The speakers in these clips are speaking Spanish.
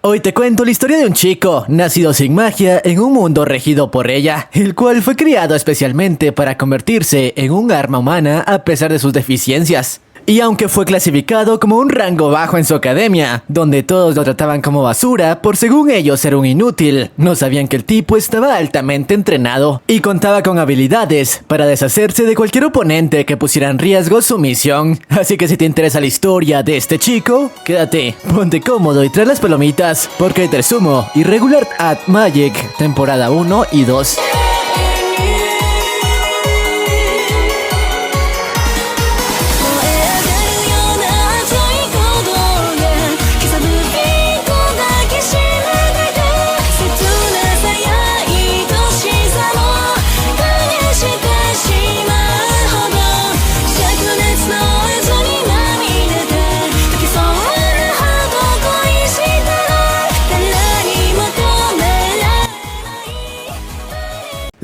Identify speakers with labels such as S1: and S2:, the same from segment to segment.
S1: Hoy te cuento la historia de un chico nacido sin magia en un mundo regido por ella, el cual fue criado especialmente para convertirse en un arma humana a pesar de sus deficiencias. Y aunque fue clasificado como un rango bajo en su academia, donde todos lo trataban como basura por según ellos ser un inútil, no sabían que el tipo estaba altamente entrenado y contaba con habilidades para deshacerse de cualquier oponente que pusiera en riesgo su misión. Así que si te interesa la historia de este chico, quédate, ponte cómodo y trae las palomitas, porque hoy te resumo Irregular at Magic, temporada 1 y 2.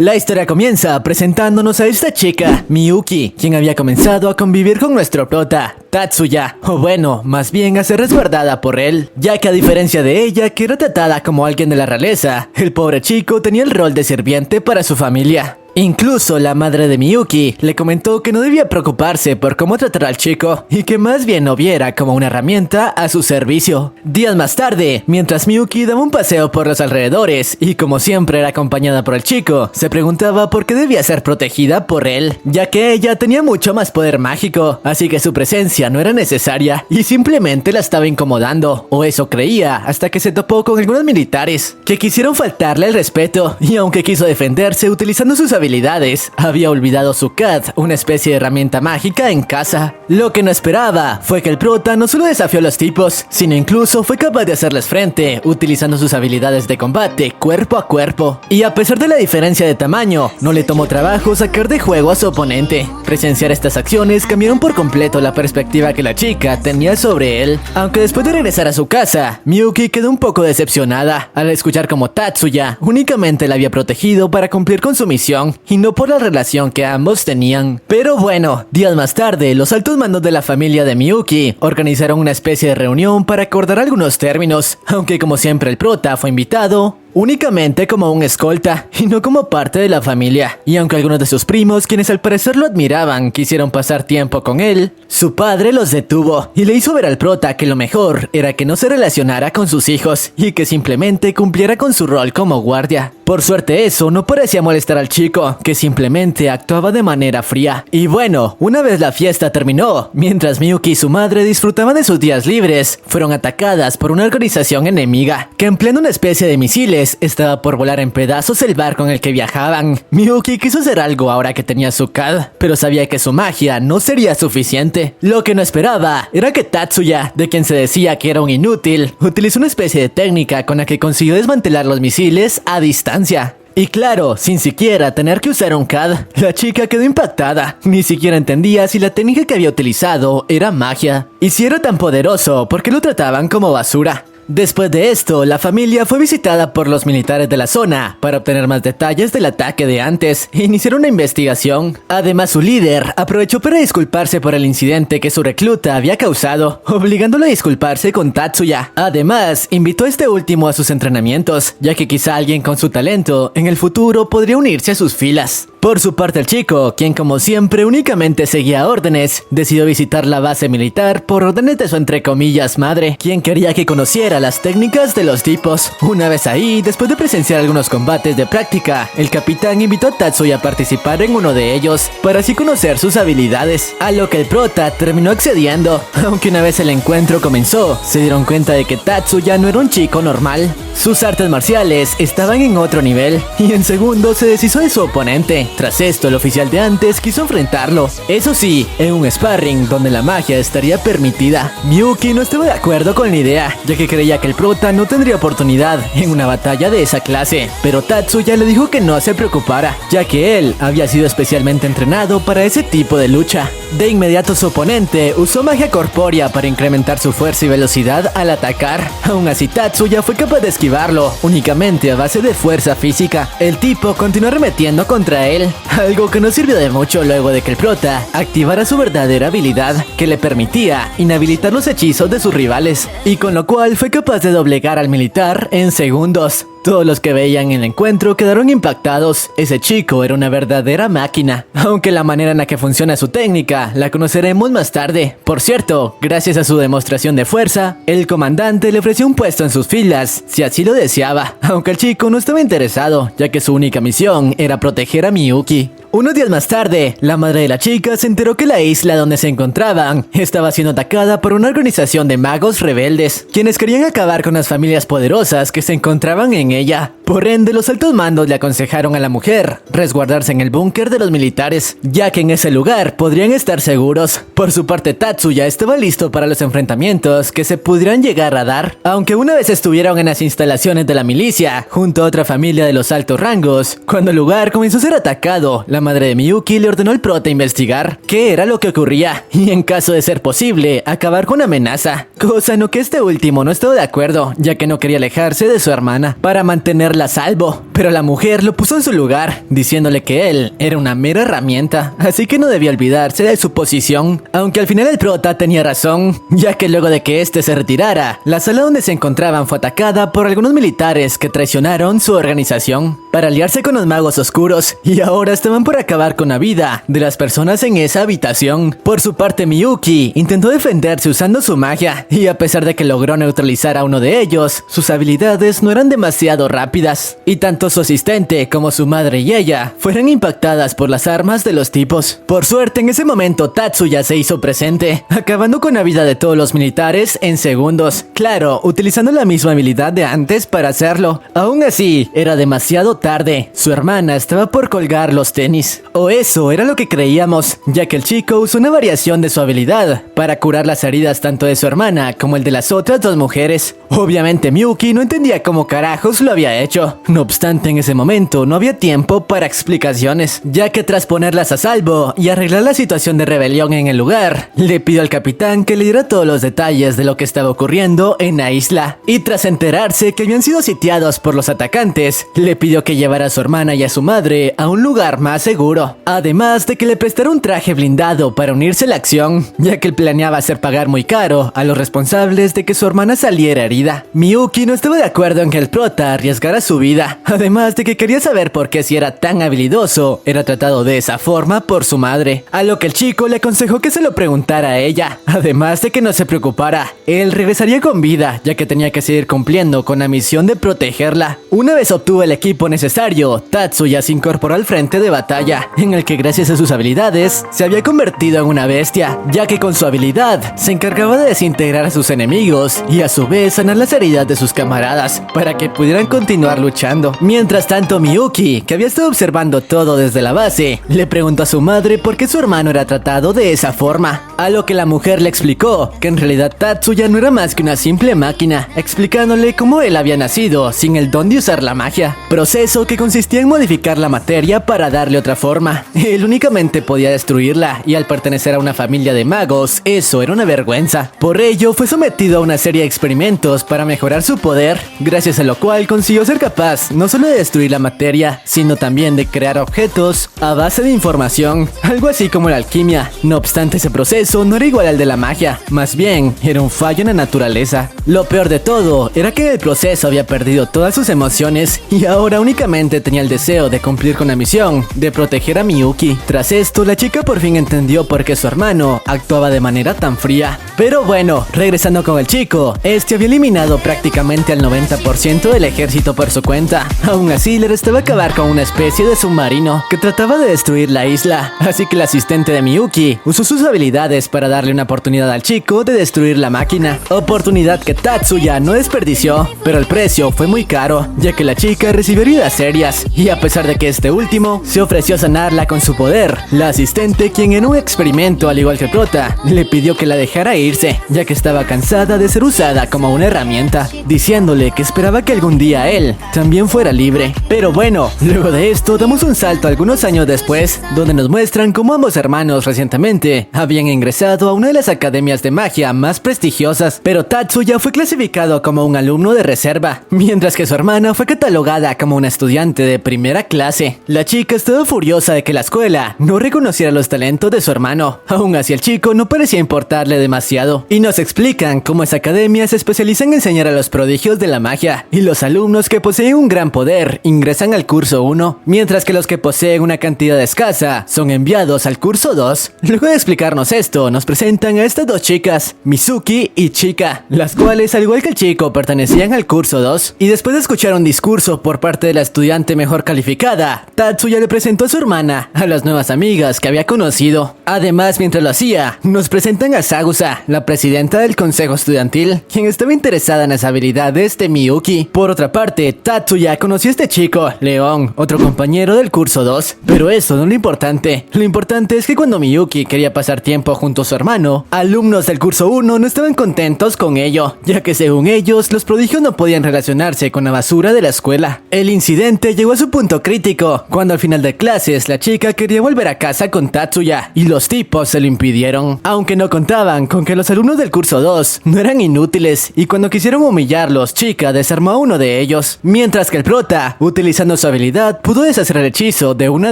S1: La historia comienza presentándonos a esta chica, Miyuki, quien había comenzado a convivir con nuestro prota, Tatsuya, o bueno, más bien a ser resguardada por él, ya que a diferencia de ella, que era tratada como alguien de la realeza, el pobre chico tenía el rol de sirviente para su familia. Incluso la madre de Miyuki le comentó que no debía preocuparse por cómo tratar al chico y que más bien lo viera como una herramienta a su servicio. Días más tarde, mientras Miyuki daba un paseo por los alrededores y como siempre era acompañada por el chico, se preguntaba por qué debía ser protegida por él, ya que ella tenía mucho más poder mágico, así que su presencia no era necesaria y simplemente la estaba incomodando, o eso creía, hasta que se topó con algunos militares que quisieron faltarle el respeto y aunque quiso defenderse utilizando sus habilidades, había olvidado su CAD, una especie de herramienta mágica en casa. Lo que no esperaba fue que el prota no solo desafió a los tipos, sino incluso fue capaz de hacerles frente, utilizando sus habilidades de combate cuerpo a cuerpo. Y a pesar de la diferencia de tamaño, no le tomó trabajo sacar de juego a su oponente. Presenciar estas acciones cambiaron por completo la perspectiva que la chica tenía sobre él. Aunque después de regresar a su casa, Miyuki quedó un poco decepcionada al escuchar como Tatsuya únicamente la había protegido para cumplir con su misión y no por la relación que ambos tenían. Pero bueno, días más tarde, los altos mandos de la familia de Miyuki organizaron una especie de reunión para acordar algunos términos, aunque como siempre el prota fue invitado únicamente como un escolta y no como parte de la familia. Y aunque algunos de sus primos, quienes al parecer lo admiraban, quisieron pasar tiempo con él, su padre los detuvo y le hizo ver al prota que lo mejor era que no se relacionara con sus hijos y que simplemente cumpliera con su rol como guardia. Por suerte eso no parecía molestar al chico, que simplemente actuaba de manera fría. Y bueno, una vez la fiesta terminó, mientras Miyuki y su madre disfrutaban de sus días libres, fueron atacadas por una organización enemiga que empleando una especie de misiles estaba por volar en pedazos el barco en el que viajaban. Miyuki quiso hacer algo ahora que tenía su CAD, pero sabía que su magia no sería suficiente. Lo que no esperaba era que Tatsuya, de quien se decía que era un inútil, utilizó una especie de técnica con la que consiguió desmantelar los misiles a distancia. Y claro, sin siquiera tener que usar un CAD, la chica quedó impactada. Ni siquiera entendía si la técnica que había utilizado era magia. Y si era tan poderoso, ¿por qué lo trataban como basura? Después de esto, la familia fue visitada por los militares de la zona para obtener más detalles del ataque de antes e iniciar una investigación. Además, su líder aprovechó para disculparse por el incidente que su recluta había causado, obligándolo a disculparse con Tatsuya. Además, invitó a este último a sus entrenamientos, ya que quizá alguien con su talento en el futuro podría unirse a sus filas. Por su parte el chico, quien como siempre únicamente seguía órdenes, decidió visitar la base militar por órdenes de su entre comillas madre, quien quería que conociera las técnicas de los tipos. Una vez ahí, después de presenciar algunos combates de práctica, el capitán invitó a Tatsuya a participar en uno de ellos, para así conocer sus habilidades, a lo que el prota terminó accediendo. Aunque una vez el encuentro comenzó, se dieron cuenta de que Tatsuya no era un chico normal. Sus artes marciales estaban en otro nivel, y en segundos se deshizo de su oponente. Tras esto, el oficial de antes quiso enfrentarlo, eso sí, en un sparring donde la magia estaría permitida. Miyuki no estaba de acuerdo con la idea, ya que creía que el prota no tendría oportunidad en una batalla de esa clase, pero Tatsuya le dijo que no se preocupara, ya que él había sido especialmente entrenado para ese tipo de lucha. De inmediato su oponente usó magia corpórea para incrementar su fuerza y velocidad al atacar. Aún así Tatsuya fue capaz de esquivar esquivarlo, únicamente a base de fuerza física. El tipo continuó arremetiendo contra él, algo que no sirvió de mucho luego de que el prota activara su verdadera habilidad, que le permitía inhabilitar los hechizos de sus rivales, y con lo cual fue capaz de doblegar al militar en segundos. Todos los que veían el encuentro quedaron impactados. Ese chico era una verdadera máquina, aunque la manera en la que funciona su técnica la conoceremos más tarde. Por cierto, gracias a su demostración de fuerza, el comandante le ofreció un puesto en sus filas, si así lo deseaba, aunque el chico no estaba interesado, ya que su única misión era proteger a Miyuki. Unos días más tarde, la madre de la chica se enteró que la isla donde se encontraban estaba siendo atacada por una organización de magos rebeldes, quienes querían acabar con las familias poderosas que se encontraban en ella. Por ende, los altos mandos le aconsejaron a la mujer resguardarse en el búnker de los militares, ya que en ese lugar podrían estar seguros. Por su parte, Tatsuya estaba listo para los enfrentamientos que se pudieran llegar a dar, aunque una vez estuvieron en las instalaciones de la milicia, junto a otra familia de los altos rangos. Cuando el lugar comenzó a ser atacado, la madre de Miyuki le ordenó al prota investigar qué era lo que ocurría, y en caso de ser posible, acabar con la amenaza, cosa en lo que este último no estaba de acuerdo, ya que no quería alejarse de su hermana para mantenerla a salvo. Pero la mujer lo puso en su lugar, diciéndole que él era una mera herramienta, así que no debía olvidarse de su posición, aunque al final el prota tenía razón, ya que luego de que este se retirara, la sala donde se encontraban fue atacada por algunos militares que traicionaron su organización para aliarse con los magos oscuros, y ahora estaban por acabar con la vida de las personas en esa habitación. Por su parte, Miyuki intentó defenderse usando su magia, y a pesar de que logró neutralizar a uno de ellos, sus habilidades no eran demasiado rápidas, y tanto su asistente como su madre y ella fueron impactadas por las armas de los tipos. Por suerte, en ese momento Tatsuya se hizo presente, acabando con la vida de todos los militares en segundos, claro, utilizando la misma habilidad de antes para hacerlo. Aún así, era demasiado tarde. Su hermana estaba por colgar los tenis, o eso era lo que creíamos, ya que el chico usó una variación de su habilidad para curar las heridas tanto de su hermana como el de las otras dos mujeres. Obviamente Miyuki no entendía cómo carajos lo había hecho. No obstante, en ese momento no había tiempo para explicaciones, ya que tras ponerlas a salvo y arreglar la situación de rebelión en el lugar, le pidió al capitán que le diera todos los detalles de lo que estaba ocurriendo en la isla, y tras enterarse que habían sido sitiados por los atacantes, le pidió que llevara a su hermana y a su madre a un lugar más seguro, además de que le prestara un traje blindado para unirse a la acción, ya que él planeaba hacer pagar muy caro a los responsables de que su hermana saliera herida. Miyuki no estaba de acuerdo en que el prota arriesgara su vida, además de que quería saber por qué, si era tan habilidoso, era tratado de esa forma por su madre, a lo que el chico le aconsejó que se lo preguntara a ella, además de que no se preocupara, él regresaría con vida, ya que tenía que seguir cumpliendo con la misión de protegerla. Una vez obtuvo el equipo necesario, Tatsuya se incorporó al frente de batalla, en el que gracias a sus habilidades se había convertido en una bestia, ya que con su habilidad se encargaba de desintegrar a sus enemigos y a su vez sanar las heridas de sus camaradas para que pudieran continuar luchando. Mientras tanto, Miyuki, que había estado observando todo desde la base, le preguntó a su madre por qué su hermano era tratado de esa forma, a lo que la mujer le explicó que en realidad Tatsuya no era más que una simple máquina, explicándole cómo él había nacido sin el don de usar la magia, proceso que consistía en modificar la materia para darle otra forma. Él únicamente podía destruirla, y al pertenecer a una familia de magos, eso era una vergüenza. Por ello, fue sometido a una serie de experimentos para mejorar su poder, gracias a lo cual consiguió ser capaz no solo de destruir la materia, sino también de crear objetos a base de información, algo así como la alquimia. No obstante, ese proceso no era igual al de la magia, más bien era un fallo en la naturaleza. Lo peor de todo era que en el proceso había perdido todas sus emociones y ahora únicamente tenía el deseo de cumplir con la misión de proteger a Miyuki. Tras esto, la chica por fin entendió por qué su hermano actuaba de manera tan fría. Pero bueno, regresando con el chico, este había eliminado prácticamente al 90% del ejército por su cuenta. Aún así, le restaba acabar con una especie de submarino que trataba de destruir la isla, así que el asistente de Miyuki usó sus habilidades para darle una oportunidad al chico de destruir la máquina, oportunidad que Tatsuya no desperdició, pero el precio fue muy caro, ya que la chica recibió heridas serias, y a pesar de que este último se ofreció a sanarla con su poder, la asistente, quien en un experimento al igual que el prota, le pidió que la dejara irse, ya que estaba cansada de ser usada como una herramienta, diciéndole que esperaba que algún día él también fuera libre. Pero bueno, luego de esto damos un salto algunos años después, donde nos muestran cómo ambos hermanos recientemente habían ingresado a una de las academias de magia más prestigiosas, pero Tatsuya fue clasificado como un alumno de reserva, mientras que su hermana fue catalogada como una estudiante de primera clase. La chica estaba furiosa de que la escuela no reconociera los talentos de su hermano. Aún así, el chico no parecía importarle demasiado. Y nos explican cómo esa academia se especializa en enseñar a los prodigios de la magia, y los alumnos que poseen un gran poder ingresan al curso 1, mientras que los que poseen una cantidad escasa son enviados al curso 2. Luego de explicarnos esto, nos presentan a estas dos chicas, Mizuki y Chika, las cuales, al igual que el chico, pertenecían al curso 2. Y después de escuchar un discurso por parte de la estudiante mejor calificada, Tatsuya le presentó a su hermana a las nuevas amigas que había conocido. Además, mientras lo hacía, nos presentan a Sagusa, la presidenta del consejo estudiantil, quien estaba interesada en las habilidades de Miyuki. Por otra parte, Tatsuya conoció a este chico, León, otro compañero del curso 2, pero eso no es lo importante. Lo importante es que cuando Miyuki quería pasar tiempo junto a su hermano, alumnos del curso 1 no estaban contentos con ello, ya que según ellos, los prodigios no podían relacionarse con la basura de la escuela. El incidente llegó a su punto crítico, cuando al final de clases la chica quería volver a casa con Tatsuya, y los tipos se lo impidieron, aunque no contaban con que los alumnos del curso 2 no eran inútiles, y cuando quisieron humillarlos, Chika desarmó a uno de ellos, mientras que el prota, utilizando su habilidad, pudo deshacer el hechizo de una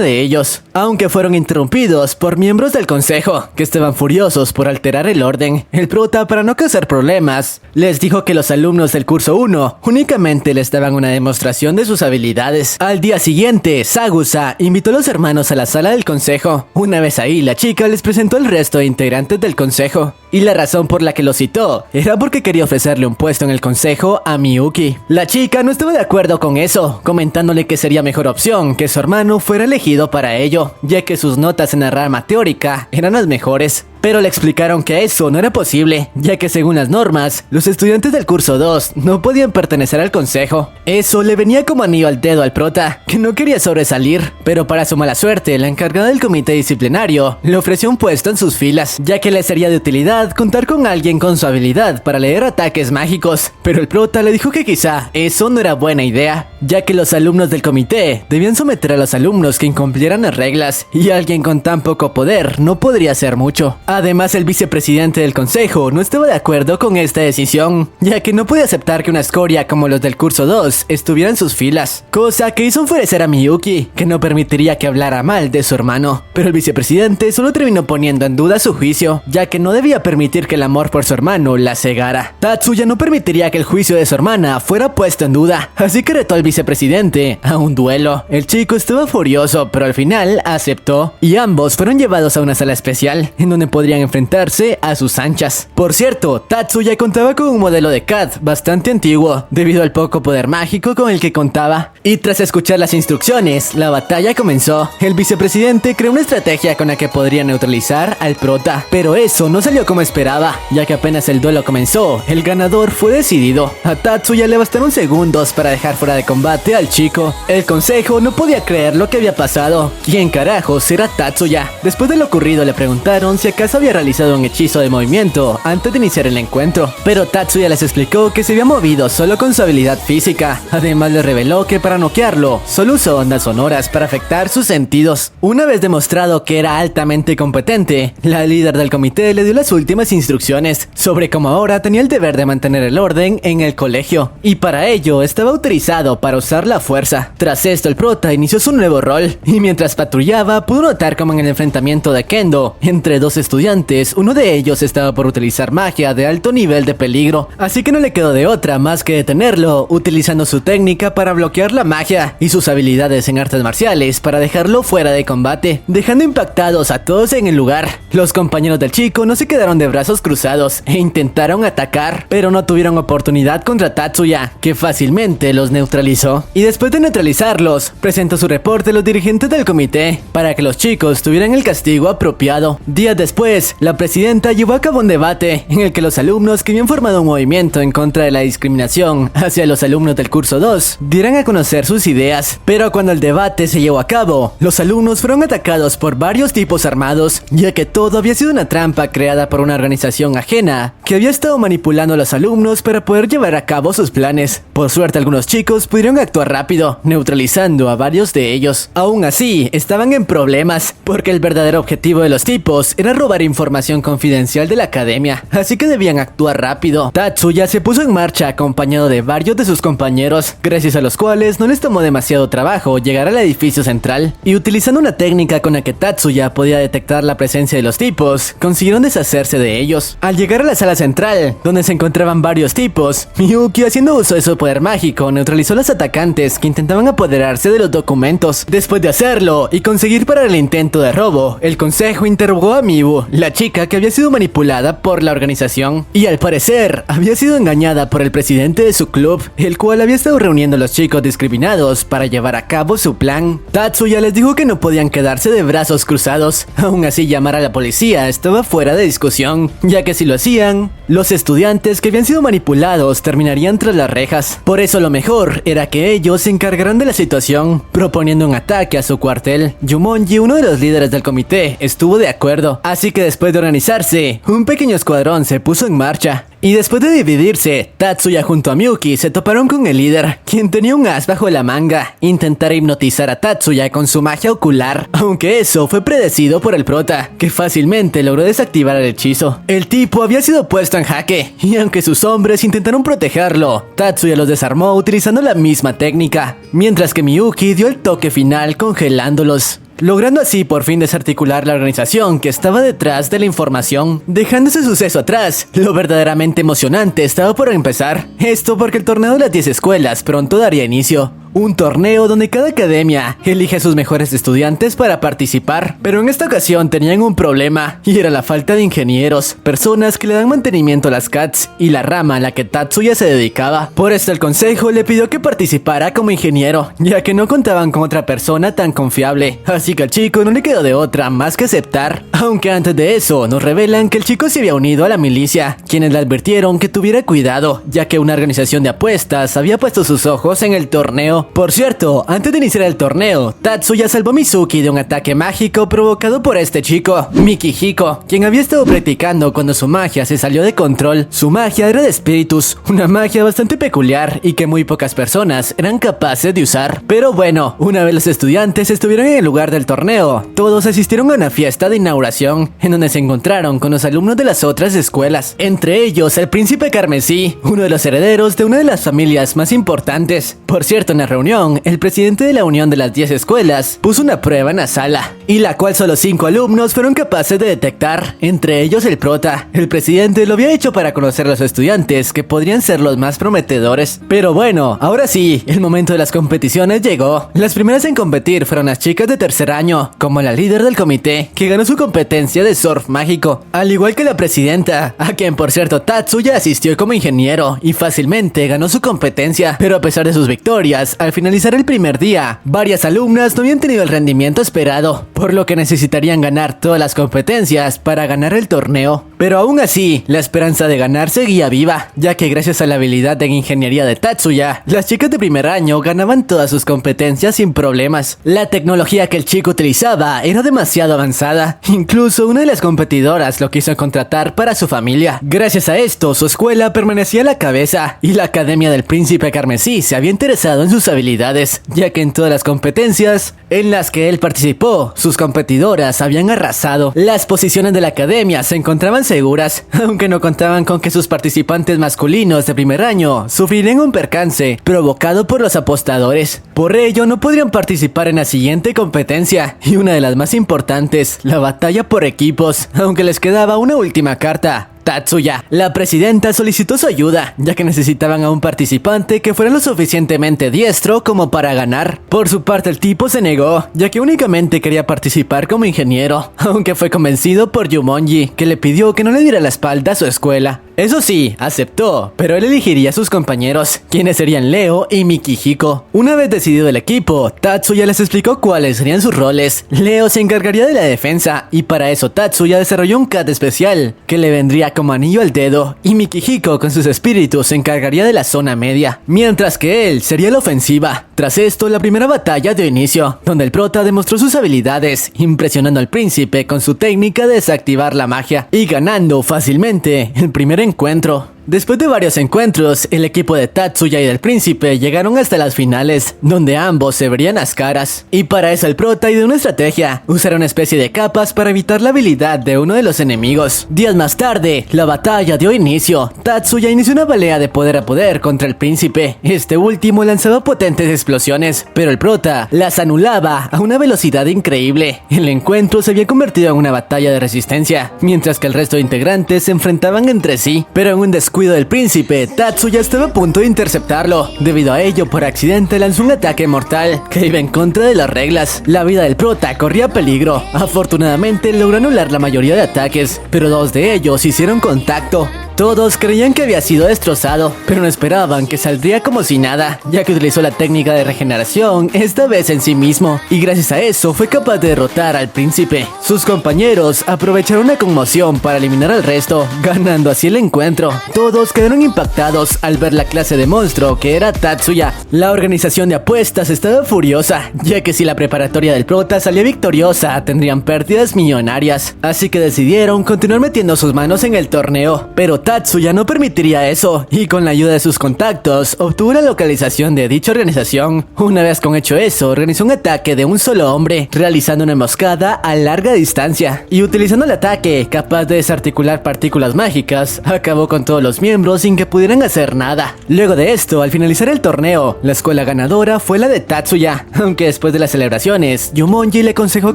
S1: de ellos, aunque fueron interrumpidos por miembros del consejo, que estaban furiosos por alterar el orden. El prota, para no causar problemas, les dijo que los alumnos del curso 1 únicamente les daban una demostración de sus habilidades. Al día siguiente, Sagusa invitó a los hermanos a la sala del consejo. Una vez ahí, la chica les presentó al resto de integrantes del consejo, y la razón por la que lo citó era porque quería ofrecerle un puesto en el consejo a Miyuki. La chica no estaba de acuerdo con eso, comentándole que sería mejor opción que su hermano fuera elegido para ello, ya que sus notas en la rama teórica eran las mejores. Pero le explicaron que eso no era posible, ya que según las normas, los estudiantes del curso 2 no podían pertenecer al consejo. Eso le venía como anillo al dedo al prota, que no quería sobresalir, pero para su mala suerte, la encargada del comité disciplinario le ofreció un puesto en sus filas, ya que le sería de utilidad contar con alguien con su habilidad para leer ataques mágicos. Pero el prota le dijo que quizá eso no era buena idea, ya que los alumnos del comité debían someter a los alumnos que incumplieran las reglas, y alguien con tan poco poder no podría hacer mucho. Además, el vicepresidente del consejo no estaba de acuerdo con esta decisión, ya que no podía aceptar que una escoria como los del curso 2 estuviera en sus filas, cosa que hizo enfurecer a Miyuki, que no permitiría que hablara mal de su hermano. Pero el vicepresidente solo terminó poniendo en duda su juicio, ya que no debía permitir que el amor por su hermano la cegara. Tatsuya no permitiría que el juicio de su hermana fuera puesto en duda, así que retó al vicepresidente a un duelo. El chico estaba furioso, pero al final aceptó, y ambos fueron llevados a una sala especial, en donde podrían enfrentarse a sus anchas. Por cierto, Tatsuya contaba con un modelo de CAD bastante antiguo, debido al poco poder mágico con el que contaba. Y tras escuchar las instrucciones, la batalla comenzó. El vicepresidente creó una estrategia con la que podría neutralizar al prota, pero eso no salió como esperaba, ya que apenas el duelo comenzó, el ganador fue decidido. A Tatsuya le bastaron segundos para dejar fuera de combate al chico. El consejo no podía creer lo que había pasado. ¿Quién carajos era Tatsuya? Después de lo ocurrido, le preguntaron si acaso había realizado un hechizo de movimiento antes de iniciar el encuentro, pero Tatsuya les explicó que se había movido solo con su habilidad física. Además, les reveló que para noquearlo solo usó ondas sonoras para afectar sus sentidos. Una vez demostrado que era altamente competente, la líder del comité le dio las últimas instrucciones sobre cómo ahora tenía el deber de mantener el orden en el colegio, y para ello estaba autorizado para usar la fuerza. Tras esto, el prota inició su nuevo rol, y mientras patrullaba pudo notar como en el enfrentamiento de Kendo entre dos estudiantes, uno de ellos estaba por utilizar magia de alto nivel de peligro, así que no le quedó de otra más que detenerlo, utilizando su técnica para bloquear la magia y sus habilidades en artes marciales para dejarlo fuera de combate, dejando impactados a todos en el lugar. Los compañeros del chico no se quedaron de brazos cruzados e intentaron atacar, pero no tuvieron oportunidad contra Tatsuya, que fácilmente los neutralizó. Y después de neutralizarlos, presentó su reporte a los dirigentes del comité para que los chicos tuvieran el castigo apropiado. Días después, la presidenta llevó a cabo un debate en el que los alumnos que habían formado un movimiento en contra de la discriminación hacia los alumnos del curso 2 dieran a conocer sus ideas. Pero cuando el debate se llevó a cabo, los alumnos fueron atacados por varios tipos armados, ya que todo había sido una trampa creada por una organización ajena que había estado manipulando a los alumnos para poder llevar a cabo sus planes. Por suerte algunos chicos pudieron actuar rápido, neutralizando a varios de ellos. Aún así, estaban en problemas, porque el verdadero objetivo de los tipos era robar información confidencial de la academia, así que debían actuar rápido. Tatsuya se puso en marcha acompañado de varios de sus compañeros, gracias a los cuales no les tomó demasiado trabajo llegar al edificio central, y utilizando una técnica con la que Tatsuya podía detectar la presencia de los tipos, consiguieron deshacerse de ellos. Al llegar a la sala central, donde se encontraban varios tipos, Miyuki, haciendo uso de su poder mágico, neutralizó a los atacantes que intentaban apoderarse de los documentos. Después de hacerlo y conseguir parar el intento de robo, el consejo interrogó a Miu, la chica que había sido manipulada por la organización, y al parecer había sido engañada por el presidente de su club, el cual había estado reuniendo a los chicos discriminados para llevar a cabo su plan. Tatsuya les dijo que no podían quedarse de brazos cruzados. Aún así, llamar a la policía estaba fuera de discusión, ya que si lo hacían, los estudiantes que habían sido manipulados terminarían tras las rejas. Por eso lo mejor era que ellos se encargaran de la situación, proponiendo un ataque a su cuartel. Yumonji, uno de los líderes del comité, estuvo de acuerdo, así que después de organizarse, un pequeño escuadrón se puso en marcha. Y después de dividirse, Tatsuya junto a Miyuki se toparon con el líder, quien tenía un as bajo la manga. Intentar hipnotizar a Tatsuya con su magia ocular, aunque eso fue predecido por el prota, que fácilmente logró desactivar el hechizo. El tipo había sido puesto en jaque, y aunque sus hombres intentaron protegerlo, Tatsuya los desarmó utilizando la misma técnica, mientras que Miyuki dio el toque final congelándolos, logrando así por fin desarticular la organización que estaba detrás de la información. Dejando ese suceso atrás, lo verdaderamente emocionante estaba por empezar. Esto porque el torneo de las 10 escuelas pronto daría inicio. Un torneo donde cada academia elige a sus mejores estudiantes para participar, pero en esta ocasión tenían un problema, y era la falta de ingenieros, personas que le dan mantenimiento a las CATs y la rama a la que Tatsuya se dedicaba. Por esto el consejo le pidió que participara como ingeniero, ya que no contaban con otra persona tan confiable, así que al chico no le quedó de otra más que aceptar. Aunque antes de eso nos revelan que el chico se había unido a la milicia, quienes le advirtieron que tuviera cuidado, ya que una organización de apuestas había puesto sus ojos en el torneo. Por cierto, antes de iniciar el torneo, Tatsuya salvó a Mizuki de un ataque mágico provocado por este chico, Mikihiko, quien había estado practicando cuando su magia se salió de control. Su magia era de espíritus, una magia bastante peculiar y que muy pocas personas eran capaces de usar. Pero bueno, una vez los estudiantes estuvieron en el lugar del torneo, todos asistieron a una fiesta de inauguración, en donde se encontraron con los alumnos de las otras escuelas, entre ellos el príncipe Carmesí, uno de los herederos de una de las familias más importantes. Por cierto, en la reunión, el presidente de la unión de las 10 escuelas puso una prueba en la sala, y la cual solo 5 alumnos fueron capaces de detectar, entre ellos el prota. El presidente lo había hecho para conocer a los estudiantes que podrían ser los más prometedores. Pero bueno, ahora sí, el momento de las competiciones llegó. Las primeras en competir fueron las chicas de tercer año, como la líder del comité, que ganó su competencia de surf mágico, al igual que la presidenta, a quien por cierto Tatsuya asistió como ingeniero y fácilmente ganó su competencia. Pero a pesar de sus victorias, al finalizar el primer día, varias alumnas no habían tenido el rendimiento esperado, por lo que necesitarían ganar todas las competencias para ganar el torneo. Pero aún así, la esperanza de ganar seguía viva, ya que gracias a la habilidad en ingeniería de Tatsuya, las chicas de primer año ganaban todas sus competencias sin problemas. La tecnología que el chico utilizaba era demasiado avanzada, incluso una de las competidoras lo quiso contratar para su familia. Gracias a esto, su escuela permanecía a la cabeza, y la Academia del Príncipe Carmesí se había interesado en sus habilidades, ya que en todas las competencias en las que él participó, sus competidoras habían arrasado. Las posiciones de la academia se encontraban seguras, aunque no contaban con que sus participantes masculinos de primer año sufrirían un percance provocado por los apostadores. Por ello no podrían participar en la siguiente competencia, y una de las más importantes, la batalla por equipos, aunque les quedaba una última carta. Tatsuya. La presidenta solicitó su ayuda, ya que necesitaban a un participante que fuera lo suficientemente diestro como para ganar. Por su parte, el tipo se negó, ya que únicamente quería participar como ingeniero, aunque fue convencido por Yumonji, que le pidió que no le diera la espalda a su escuela. Eso sí, aceptó, pero él elegiría a sus compañeros, quienes serían Leo y Mikihiko. Una vez decidido el equipo, Tatsuya les explicó cuáles serían sus roles. Leo se encargaría de la defensa, y para eso Tatsuya desarrolló un cat especial, que le vendría como anillo al dedo, y Mikihiko con sus espíritus se encargaría de la zona media, mientras que él sería la ofensiva. Tras esto, la primera batalla dio inicio, donde el prota demostró sus habilidades, impresionando al príncipe con su técnica de desactivar la magia y ganando fácilmente el primer encuentro. Después de varios encuentros, el equipo de Tatsuya y del príncipe llegaron hasta las finales, donde ambos se verían las caras. Y para eso el prota ideó una estrategia, usar una especie de capas para evitar la habilidad de uno de los enemigos. Días más tarde, la batalla dio inicio. Tatsuya inició una pelea de poder a poder contra el príncipe. Este último lanzaba potentes explosiones, pero el prota las anulaba a una velocidad increíble. El encuentro se había convertido en una batalla de resistencia, mientras que el resto de integrantes se enfrentaban entre sí, pero en un descuido del príncipe, Tatsuya estaba a punto de interceptarlo. Debido a ello, por accidente lanzó un ataque mortal que iba en contra de las reglas. La vida del prota corría peligro. Afortunadamente logró anular la mayoría de ataques, pero dos de ellos hicieron contacto. Todos creían que había sido destrozado, pero no esperaban que saldría como si nada, ya que utilizó la técnica de regeneración, esta vez en sí mismo, y gracias a eso fue capaz de derrotar al príncipe. Sus compañeros aprovecharon la conmoción para eliminar al resto, ganando así el encuentro. Todos quedaron impactados al ver la clase de monstruo que era Tatsuya. La organización de apuestas estaba furiosa, ya que si la preparatoria del prota salía victoriosa, tendrían pérdidas millonarias, así que decidieron continuar metiendo sus manos en el torneo, pero Tatsuya no permitiría eso, y con la ayuda de sus contactos, obtuvo la localización de dicha organización. Una vez con hecho eso, organizó un ataque de un solo hombre, realizando una emboscada a larga distancia, y utilizando el ataque, capaz de desarticular partículas mágicas, acabó con todos los miembros sin que pudieran hacer nada. Luego de esto, al finalizar el torneo, la escuela ganadora fue la de Tatsuya, aunque después de las celebraciones, Yumonji le aconsejó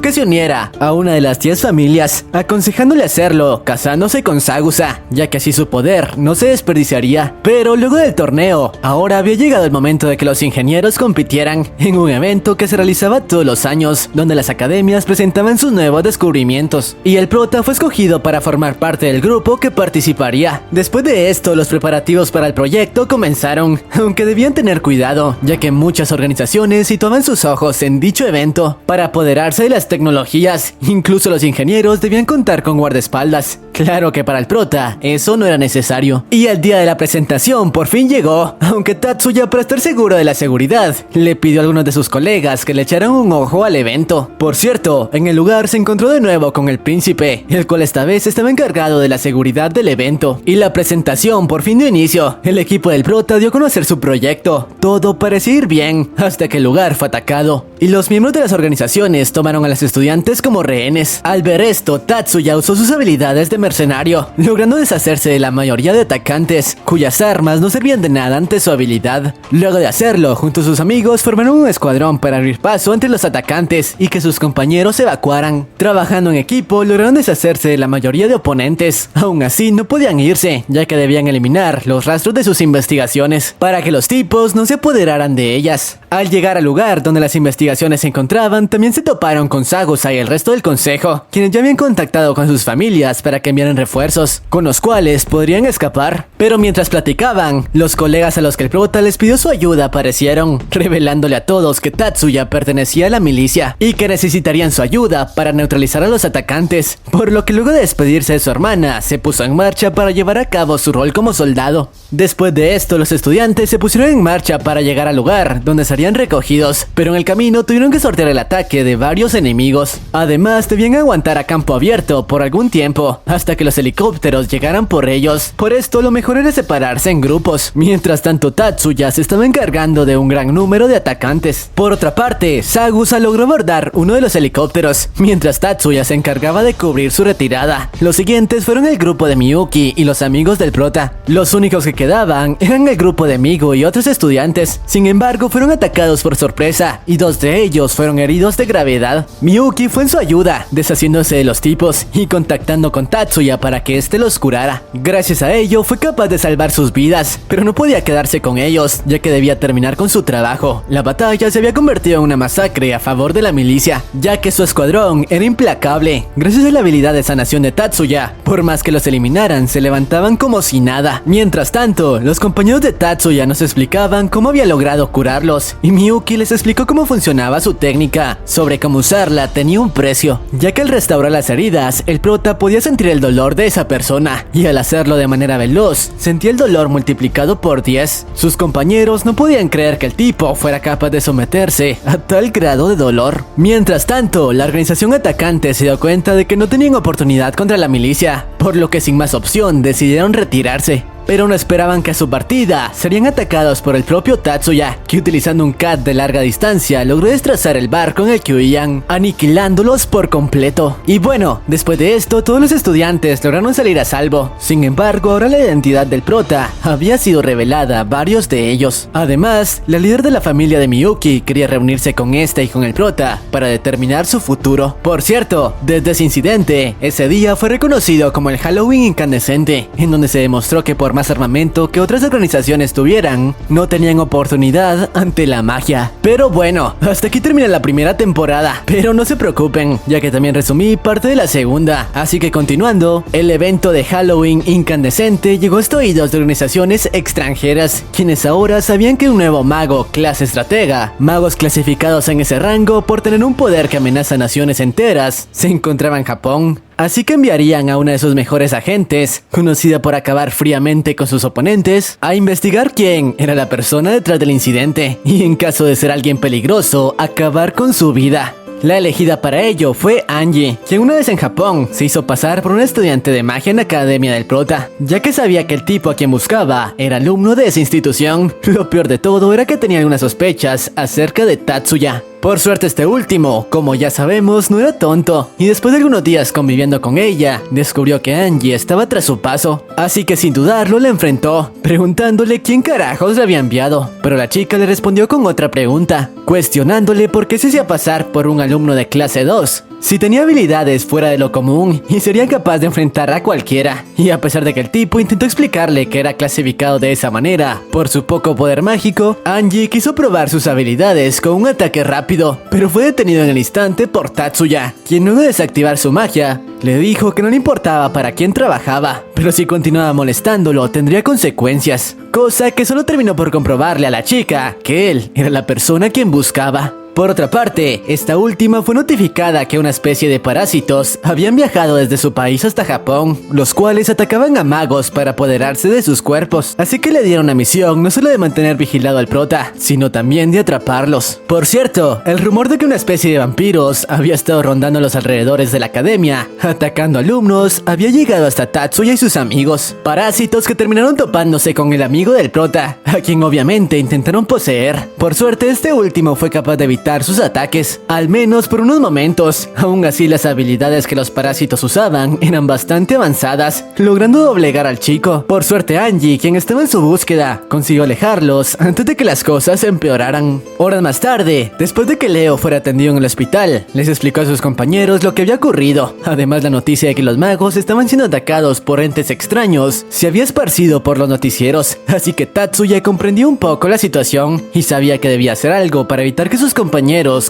S1: que se uniera a una de las 10 familias, aconsejándole hacerlo, casándose con Sagusa, ya que así su poder no se desperdiciaría. Pero luego del torneo, ahora había llegado el momento de que los ingenieros compitieran en un evento que se realizaba todos los años, donde las academias presentaban sus nuevos descubrimientos, y el prota fue escogido para formar parte del grupo que participaría. Después de esto, los preparativos para el proyecto comenzaron, aunque debían tener cuidado, ya que muchas organizaciones situaban sus ojos en dicho evento para apoderarse de las tecnologías. Incluso los ingenieros debían contar con guardaespaldas. Claro que para el prota, eso no era necesario. Y el día de la presentación por fin llegó, aunque Tatsuya, para estar seguro de la seguridad, le pidió a algunos de sus colegas que le echaran un ojo al evento. Por cierto, en el lugar se encontró de nuevo con el príncipe, el cual esta vez estaba encargado de la seguridad del evento. Y la presentación por fin dio inicio. El equipo del prota dio a conocer su proyecto. Todo parecía ir bien, hasta que el lugar fue atacado, y los miembros de las organizaciones tomaron a los estudiantes como rehenes. Al ver esto, Tatsuya usó sus habilidades de mercenario, logrando deshacerse de la mayoría de atacantes, cuyas armas no servían de nada ante su habilidad. Luego de hacerlo, junto a sus amigos formaron un escuadrón para abrir paso entre los atacantes y que sus compañeros evacuaran. Trabajando en equipo, lograron deshacerse de la mayoría de oponentes. Aún así, no podían irse, ya que debían eliminar los rastros de sus investigaciones, para que los tipos no se apoderaran de ellas. Al llegar al lugar donde las investigaciones se encontraban, también se toparon con Sagusa y el resto del consejo, quienes ya habían contactado con sus familias para que enviaran refuerzos, con los cuales podrían escapar. Pero mientras platicaban, los colegas a los que el prota les pidió su ayuda aparecieron, revelándole a todos que Tatsuya pertenecía a la milicia y que necesitarían su ayuda para neutralizar a los atacantes, por lo que luego de despedirse de su hermana, se puso en marcha para llevar a cabo su rol como soldado. Después de esto, los estudiantes se pusieron en marcha para llegar al lugar donde serían recogidos, pero en el camino tuvieron que sortear el ataque de varios enemigos. Además, debían aguantar a campo abierto por algún tiempo, hasta que los helicópteros llegaran por ellos. Por esto, lo mejor era separarse en grupos. Mientras tanto, Tatsuya se estaba encargando de un gran número de atacantes. Por otra parte, Sagusa logró abordar uno de los helicópteros, mientras Tatsuya se encargaba de cubrir su retirada. Los siguientes fueron el grupo de Miyuki y los amigos del prota. Los únicos que quedaban eran el grupo de Migo y otros estudiantes. Sin embargo, fueron atacados por sorpresa y dos de ellos fueron heridos de gravedad. Miyuki fue en su ayuda, deshaciéndose de los tipos y contactando con Tatsuya para que éste los curara. Gracias a ello fue capaz de salvar sus vidas, pero no podía quedarse con ellos, ya que debía terminar con su trabajo. La batalla se había convertido en una masacre a favor de la milicia, ya que su escuadrón era implacable. Gracias a la habilidad de sanación de Tatsuya, por más que los eliminaran, se levantaban como si nada. Mientras tanto, los compañeros de Tatsuya nos explicaban cómo había logrado curarlos y Miyuki les explicó cómo funcionaba su técnica. Sobre cómo usarla tenía un precio, ya que al restaurar las heridas, el prota podía sentir el dolor de esa persona, y al hacerlo de manera veloz, sentía el dolor multiplicado por 10. Sus compañeros no podían creer que el tipo fuera capaz de someterse a tal grado de dolor. Mientras tanto, la organización atacante se dio cuenta de que no tenían oportunidad contra la milicia, por lo que sin más opción decidieron retirarse. Pero no esperaban que a su partida serían atacados por el propio Tatsuya, que utilizando un cat de larga distancia logró destrozar el barco en el que huían, aniquilándolos por completo. Y bueno, después de esto todos los estudiantes lograron salir a salvo. Sin embargo, ahora la identidad del prota había sido revelada a varios de ellos. Además, la líder de la familia de Miyuki quería reunirse con esta y con el prota para determinar su futuro. Por cierto, desde ese incidente, ese día fue reconocido como el Halloween incandescente, en donde se demostró que por más armamento que otras organizaciones tuvieran, no tenían oportunidad ante la magia. Pero bueno, hasta aquí termina la primera temporada, pero no se preocupen, ya que también resumí parte de la segunda. Así que continuando, el evento de Halloween incandescente llegó hasta oídos de organizaciones extranjeras, quienes ahora sabían que un nuevo mago clase estratega, magos clasificados en ese rango por tener un poder que amenaza a naciones enteras, se encontraba en Japón. Así que enviarían a una de sus mejores agentes, conocida por acabar fríamente con sus oponentes, a investigar quién era la persona detrás del incidente, y en caso de ser alguien peligroso, acabar con su vida. La elegida para ello fue Angie, quien una vez en Japón se hizo pasar por un estudiante de magia en la academia del prota, ya que sabía que el tipo a quien buscaba era alumno de esa institución. Lo peor de todo era que tenía algunas sospechas acerca de Tatsuya. Por suerte este último, como ya sabemos, no era tonto, y después de algunos días conviviendo con ella, descubrió que Angie estaba tras su paso, así que sin dudarlo la enfrentó, preguntándole quién carajos le había enviado, pero la chica le respondió con otra pregunta, cuestionándole por qué se hacía pasar por un alumno de clase 2, si tenía habilidades fuera de lo común y sería capaz de enfrentar a cualquiera. Y a pesar de que el tipo intentó explicarle que era clasificado de esa manera por su poco poder mágico, Angie quiso probar sus habilidades con un ataque rápido, pero fue detenido en el instante por Tatsuya, quien luego de desactivar su magia, le dijo que no le importaba para quién trabajaba, pero si continuaba molestándolo tendría consecuencias, cosa que solo terminó por comprobarle a la chica que él era la persona a quien buscaba. Por otra parte, esta última fue notificada que una especie de parásitos habían viajado desde su país hasta Japón, los cuales atacaban a magos para apoderarse de sus cuerpos, así que le dieron una misión no solo de mantener vigilado al prota, sino también de atraparlos. Por cierto, el rumor de que una especie de vampiros había estado rondando los alrededores de la academia, atacando alumnos, había llegado hasta Tatsuya y sus amigos, parásitos que terminaron topándose con el amigo del prota, a quien obviamente intentaron poseer. Por suerte, este último fue capaz de evitar sus ataques, al menos por unos momentos. Aún así, las habilidades que los parásitos usaban eran bastante avanzadas, logrando doblegar al chico. Por suerte, Angie, quien estaba en su búsqueda, consiguió alejarlos antes de que las cosas empeoraran. Horas más tarde, después de que Leo fuera atendido en el hospital, les explicó a sus compañeros lo que había ocurrido. Además, la noticia de que los magos estaban siendo atacados por entes extraños se había esparcido por los noticieros, así que Tatsuya comprendió un poco la situación y sabía que debía hacer algo para evitar que sus compañeros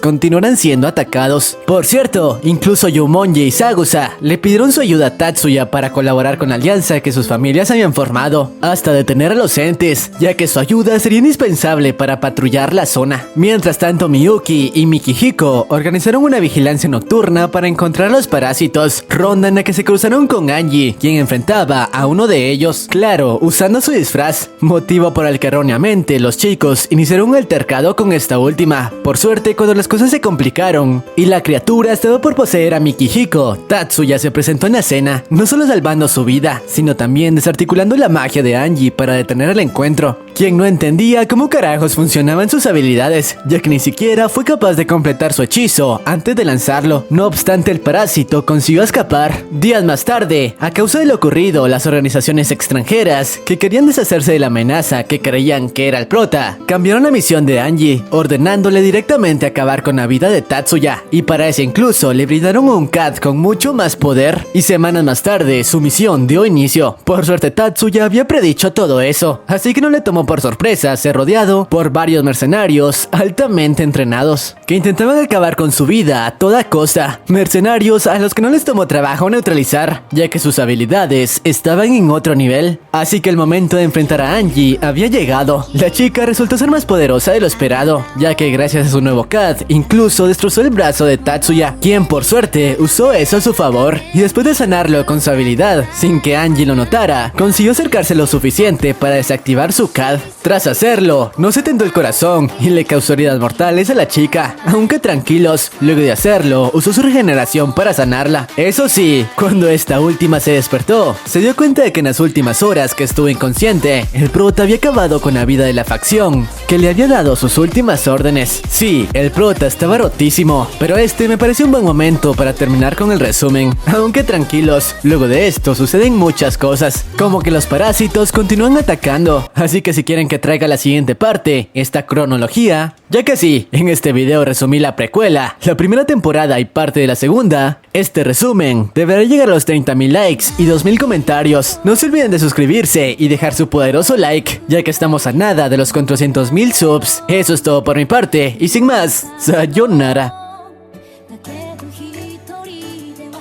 S1: continuarán siendo atacados. Por cierto, incluso Yumonji y Sagusa le pidieron su ayuda a Tatsuya para colaborar con la alianza que sus familias habían formado, hasta detener a los entes, ya que su ayuda sería indispensable para patrullar la zona. Mientras tanto, Miyuki y Mikihiko organizaron una vigilancia nocturna para encontrar a los parásitos, ronda en la que se cruzaron con Angie, quien enfrentaba a uno de ellos, claro, usando su disfraz, motivo por el que erróneamente los chicos iniciaron un altercado con esta última. Por suerte, cuando las cosas se complicaron y la criatura estaba por poseer a Mikihiko, Tatsuya se presentó en la escena, no solo salvando su vida, sino también desarticulando la magia de Angie para detener el encuentro, quien no entendía cómo carajos funcionaban sus habilidades, ya que ni siquiera fue capaz de completar su hechizo antes de lanzarlo. No obstante, el parásito consiguió escapar. Días más tarde, a causa de lo ocurrido, las organizaciones extranjeras que querían deshacerse de la amenaza que creían que era el prota, cambiaron la misión de Angie, ordenándole directamente directamente acabar con la vida de Tatsuya, y para eso incluso le brindaron un CAD con mucho más poder, y semanas más tarde su misión dio inicio. Por suerte Tatsuya había predicho todo eso, así que no le tomó por sorpresa ser rodeado por varios mercenarios altamente entrenados, que intentaban acabar con su vida a toda costa, mercenarios a los que no les tomó trabajo neutralizar, ya que sus habilidades estaban en otro nivel. Así que el momento de enfrentar a Angie había llegado. La chica resultó ser más poderosa de lo esperado, ya que gracias a su nuevo CAD incluso destrozó el brazo de Tatsuya, quien por suerte usó eso a su favor, y después de sanarlo con su habilidad sin que Angie lo notara, consiguió acercarse lo suficiente para desactivar su CAD. Tras hacerlo, no se tentó el corazón y le causó heridas mortales a la chica, aunque tranquilos, luego de hacerlo usó su regeneración para sanarla. Eso sí, cuando esta última se despertó, se dio cuenta de que en las últimas horas que estuvo inconsciente, el prota había acabado con la vida de la facción que le había dado sus últimas órdenes. Sí, el prota estaba rotísimo, pero este me pareció un buen momento para terminar con el resumen. Aunque tranquilos, luego de esto suceden muchas cosas, como que los parásitos continúan atacando, así que si quieren que traiga la siguiente parte, esta cronología, ya que sí, en este video resumí la precuela, la primera temporada y parte de la segunda, este resumen deberá llegar a los 30.000 likes y 2.000 comentarios. No se olviden de suscribirse y dejar su poderoso like, ya que estamos a nada de los 400.000 subs. Eso es todo por mi parte, y sin más, sayonara.